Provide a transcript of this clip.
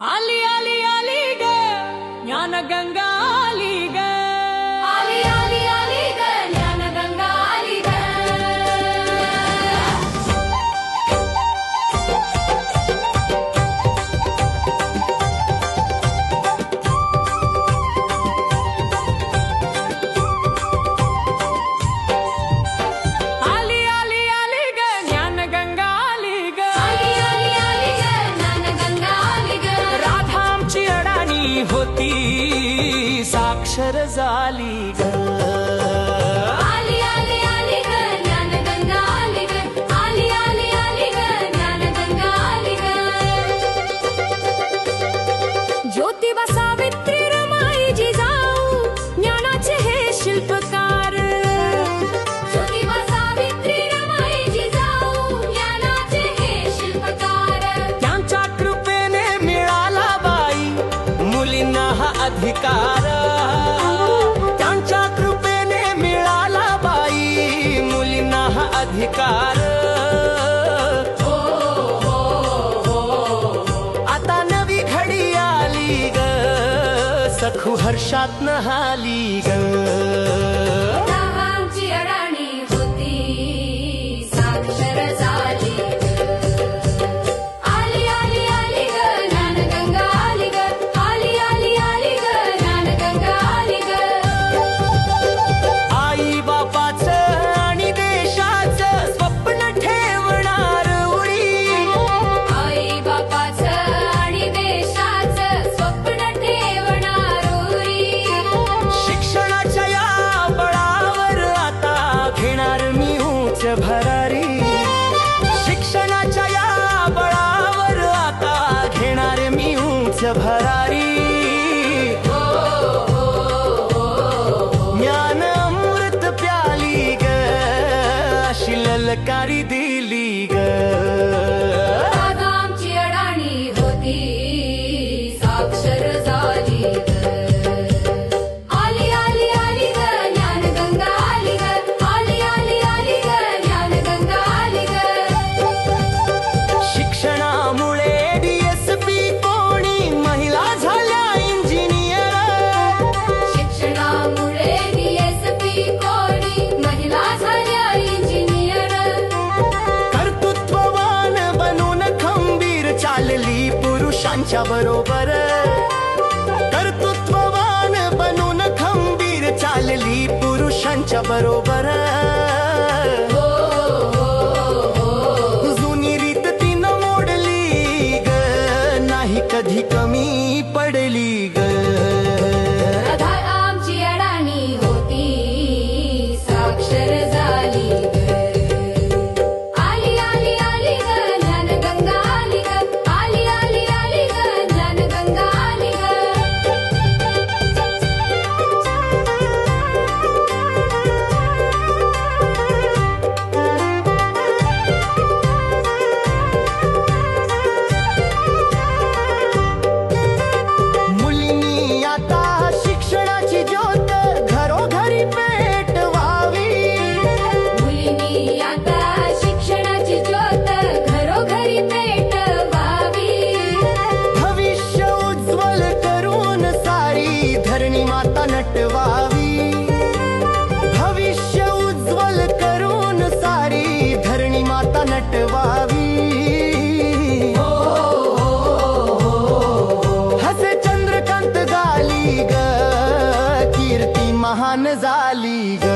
आली आली आली ग ज्ञानगंगा आली ग आली आली आली ग ज्ञानगंगा आली ग आली आली आली ग ज्ञानगंगा आली ग आली आली आली ग ज्ञानगंगा आली ग राधा आमची अडाणी होती साक्षर झाली ग आली आली आली ग ज्ञानगंगा आली ग आली आली आली ग ज्ञानगंगा आली ग ज्योतिबा सावित्री रमाई जिजाऊ ज्ञानाचे हे शिल्पकार ज्योतिबा सावित्री रमाई जिजाऊ ज्ञानाचे हे शिल्पकार त्यांच्या कृपेने मिळाला बाई मुलींना हा अधिकार त्यांच्या कृपेने मिळाला बाई मुलींना हा अधिकार आता नवी घडी आली ग सखू हर्षात नहाली ग राधा आमची अडाणी होती साक्षर झाली आली आली आली ग ज्ञानगंगा आली ग आली आली आली ग ज्ञानगंगा आली ग आई बापाचं आणि देशाचं स्वप्न ठेवणार उडी आई बापाचं आणि देशाचं स्वप्न ठेवणार उरी शिक्षणाच्या या बळावर आता घेणार मी उंच भरारी शिक्षणाच्या या बळावर आता घेणार मी उंच भरारी ज्ञान अमृत प्याली ग अशी ललकारी दिली ग राधा आमची अडाणी होती साक्षर झाली आली आली आली ग ज्ञानगंगा आली ग आली आली आली ग ज्ञानगंगा आली ग शिक्षणामुळे DSP कोणी महिला झाल्या इंजिनियर शिक्षणामुळे DSP कोणी महिला झाल्या इंजिनियर कर्तृत्ववान बनून खंबीर चालली पुरुषांच्या बरोबर कर्तृत्ववान बनून खंबीर चालली पुरुषांच्या बरोबर जुनी रीत तिनं मोडली ग नाही कधी कमी पडली ग राधा आमची अडाणी होती साक्षर झाली आली आली आली ग ज्ञानगंगा आली ग आली आली आली ग ज्ञानगंगा आली ग मुलींनी आता शिक्षणाची ज्योत घरोघरी पेटवावी मुलींनी आता शिक्षणाची ज्योत घरोघरी पेटवावी भविष्य उज्ज्वल करून सारी धरणी माता नटवावी भविष्य उज्ज्वल करून सारी धरणी माता नटवावी हसे चंद्रकांत गाली ग कीर्ती महान झाली ग